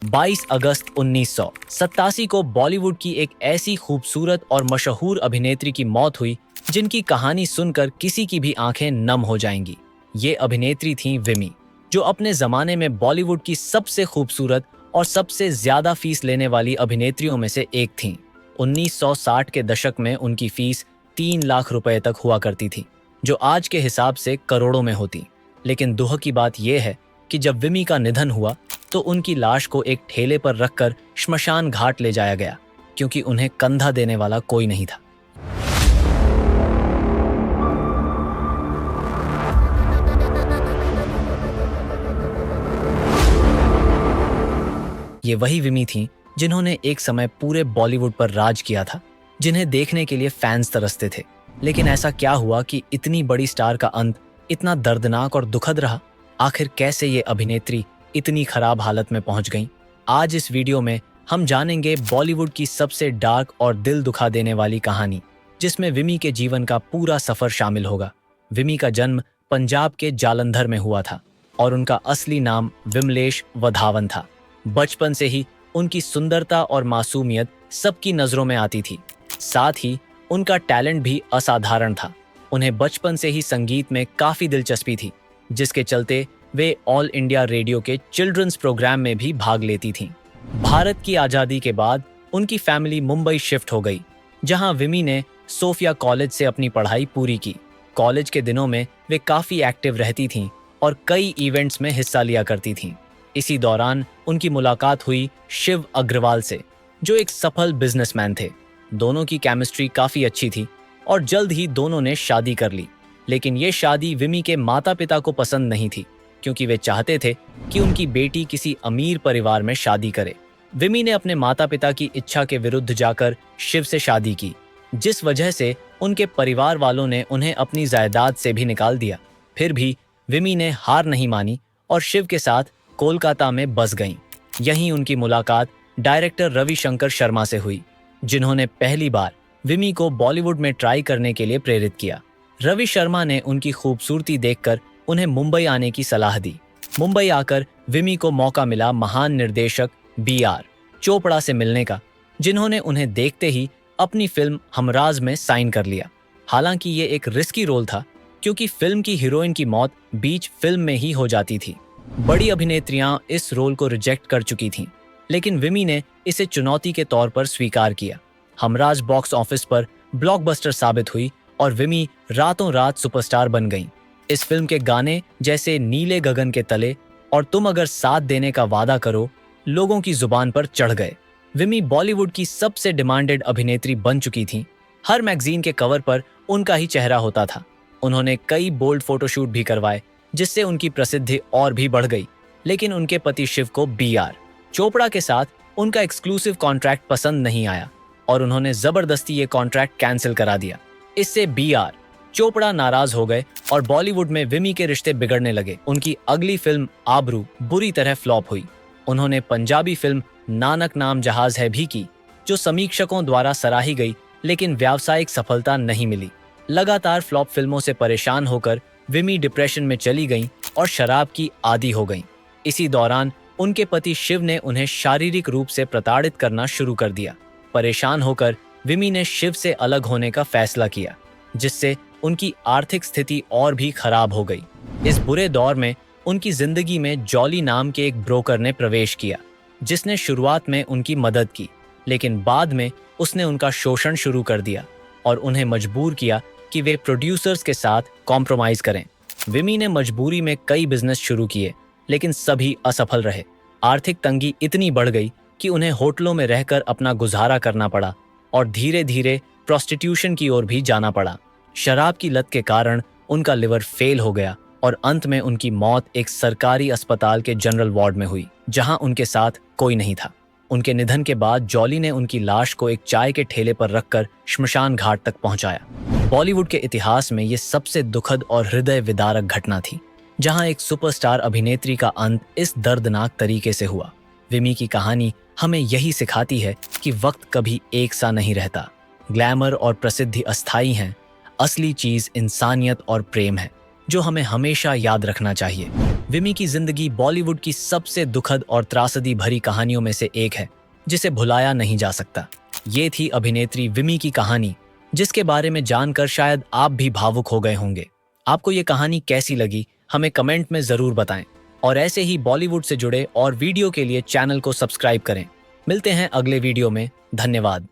22 अगस्त 1987 को बॉलीवुड की एक ऐसी खूबसूरत और मशहूर अभिनेत्री की मौत हुई जिनकी कहानी सुनकर किसी की भी आंखें नम हो जाएंगी। ये अभिनेत्री थीं विमी, जो अपने जमाने में बॉलीवुड की सबसे खूबसूरत और सबसे ज्यादा फीस लेने वाली अभिनेत्रियों में से एक थीं। 1960 के दशक में उनकी फीस 3 लाख रुपए तक हुआ करती थी, जो आज के हिसाब से करोड़ों में होती। लेकिन दुख की बात यह है कि जब विमी का निधन हुआ तो उनकी लाश को एक ठेले पर रखकर श्मशान घाट ले जाया गया, क्योंकि उन्हें कंधा देने वाला कोई नहीं था। ये वही विमी थीं जिन्होंने एक समय पूरे बॉलीवुड पर राज किया था, जिन्हें देखने के लिए फैंस तरसते थे। लेकिन ऐसा क्या हुआ कि इतनी बड़ी स्टार का अंत इतना दर्दनाक और दुखद रहा? आखिर कैसे ये अभिनेत्री इतनी खराब हालत में पहुंच गईं? आज इस वीडियो में हम जानेंगे बॉलीवुड की सबसे डार्क और दिल दुखा देने वाली कहानी, जिसमें विमी के जीवन का पूरा सफर शामिल होगा। विमी का जन्म पंजाब के जालंधर में हुआ था और उनका असली नाम विमलेश वधावन था। बचपन से ही उनकी सुंदरता और मासूमियत सबकी नजरों में आती थी। साथ ही उनका टैलेंट भी असाधारण था। उन्हें बचपन से ही संगीत में काफी दिलचस्पी थी, जिसके चलते वे ऑल इंडिया रेडियो के चिल्ड्रंस प्रोग्राम में भी भाग लेती थीं। भारत की आज़ादी के बाद उनकी फैमिली मुंबई शिफ्ट हो गई, जहां विमी ने सोफिया कॉलेज से अपनी पढ़ाई पूरी की। कॉलेज के दिनों में वे काफ़ी एक्टिव रहती थीं और कई इवेंट्स में हिस्सा लिया करती थीं। इसी दौरान उनकी मुलाकात हुई शिव अग्रवाल से, जो एक सफल बिजनेसमैन थे। दोनों की केमिस्ट्री काफ़ी अच्छी थी और जल्द ही दोनों ने शादी कर ली। लेकिन ये शादी विमी के माता पिता को पसंद नहीं थी, क्योंकि वे चाहते थे कि उनकी बेटी किसी अमीर परिवार में शादी करे। विमी ने अपने माता पिता की इच्छा के विरुद्ध जाकर शिव से शादी की, जिस वजह से उनके परिवार वालों ने उन्हें अपनी जायदाद से भी निकाल दिया। फिर भी विमी ने हार नहीं मानी और शिव के साथ कोलकाता में बस गईं। यहीं उनकी मुलाकात डायरेक्टर रविशंकर शर्मा से हुई, जिन्होंने पहली बार विमी को बॉलीवुड में ट्राई करने के लिए प्रेरित किया। रवि शर्मा ने उनकी खूबसूरती देखकर उन्हें मुंबई आने की सलाह दी। मुंबई आकर विमी को मौका मिला महान निर्देशक BR चोपड़ा से मिलने का, जिन्होंने उन्हें देखते ही अपनी फिल्म हमराज में साइन कर लिया। हालांकि ये एक रिस्की रोल था, क्योंकि फिल्म की हीरोइन की मौत बीच फिल्म में ही हो जाती थी। बड़ी अभिनेत्रियां इस रोल को रिजेक्ट कर चुकी थीं, लेकिन विमी ने इसे चुनौती के तौर पर स्वीकार किया। हमराज बॉक्स ऑफिस पर ब्लॉकबस्टर साबित हुई और विमी रातों रात सुपरस्टार बन गईं। इस फिल्म के गाने जैसे नीले गगन के तले और तुम अगर साथ देने का वादा करो लोगों की जुबान पर चढ़ गए। विमी बॉलीवुड की सबसे डिमांडेड अभिनेत्री बन चुकी थीं। हर मैगजीन के कवर पर उनका ही चेहरा होता था। उन्होंने कई बोल्ड फोटोशूट भी करवाए, जिससे उनकी प्रसिद्धि और भी बढ़ गई। लेकिन उनके पति शिव को BR चोपड़ा के साथ उनका एक्सक्लूसिव कॉन्ट्रैक्ट पसंद नहीं आया और उन्होंने जबरदस्ती ये कॉन्ट्रैक्ट कैंसिल करा दिया। इससे BR चोपड़ा नाराज हो गए और बॉलीवुड में विमी के रिश्ते बिगड़ने लगे। उनकी अगली फिल्म आबरू बुरी तरह फ्लॉप हुई। उन्होंने पंजाबी फिल्म नानक नाम जहाज है भी की, जो समीक्षकों द्वारा सराही गई, लेकिन व्यावसायिक सफलता नहीं मिली। लगातार फ्लॉप फिल्मों से परेशान होकर विमी डिप्रेशन में चली गईं और शराब की आदी हो गईं। इसी दौरान उनके पति शिव ने उन्हें शारीरिक रूप से प्रताड़ित करना शुरू कर दिया। परेशान होकर विमी ने शिव से अलग होने का फैसला किया, जिससे उनकी आर्थिक स्थिति और भी खराब हो गई। इस बुरे दौर में उनकी जिंदगी में जॉली नाम के एक ब्रोकर ने प्रवेश किया, जिसने शुरुआत में उनकी मदद की, लेकिन बाद में उसने उनका शोषण शुरू कर दिया और उन्हें मजबूर किया कि वे प्रोड्यूसर्स के साथ कॉम्प्रोमाइज करें। विमी ने मजबूरी में कई बिजनेस शुरू किए, लेकिन सभी असफल रहे। आर्थिक तंगी इतनी बढ़ गई कि उन्हें होटलों में रहकर अपना गुजारा करना पड़ा और धीरे धीरे प्रोस्टिट्यूशन की ओर भी जाना पड़ा। शराब की लत के कारण उनका लिवर फेल हो गया और अंत में उनकी मौत एक सरकारी अस्पताल के जनरल वार्ड में हुई, जहां उनके साथ कोई नहीं था। उनके निधन के बाद जॉली ने उनकी लाश को एक चाय के ठेले पर रखकर श्मशान घाट तक पहुंचाया। बॉलीवुड के इतिहास में ये सबसे दुखद और हृदय विदारक घटना थी, जहां एक सुपरस्टार अभिनेत्री का अंत इस दर्दनाक तरीके से हुआ। विमी की कहानी हमें यही सिखाती है कि वक्त कभी एक सा नहीं रहता। ग्लैमर और प्रसिद्धि अस्थायी हैं, असली चीज इंसानियत और प्रेम है, जो हमें हमेशा याद रखना चाहिए। विमी की जिंदगी बॉलीवुड की सबसे दुखद और त्रासदी भरी कहानियों में से एक है, जिसे भुलाया नहीं जा सकता। ये थी अभिनेत्री विमी की कहानी, जिसके बारे में जानकर शायद आप भी भावुक हो गए होंगे। आपको ये कहानी कैसी लगी, हमें कमेंट में जरूर बताएं और ऐसे ही बॉलीवुड से जुड़े और वीडियो के लिए चैनल को सब्सक्राइब करें। मिलते हैं अगले वीडियो में। धन्यवाद।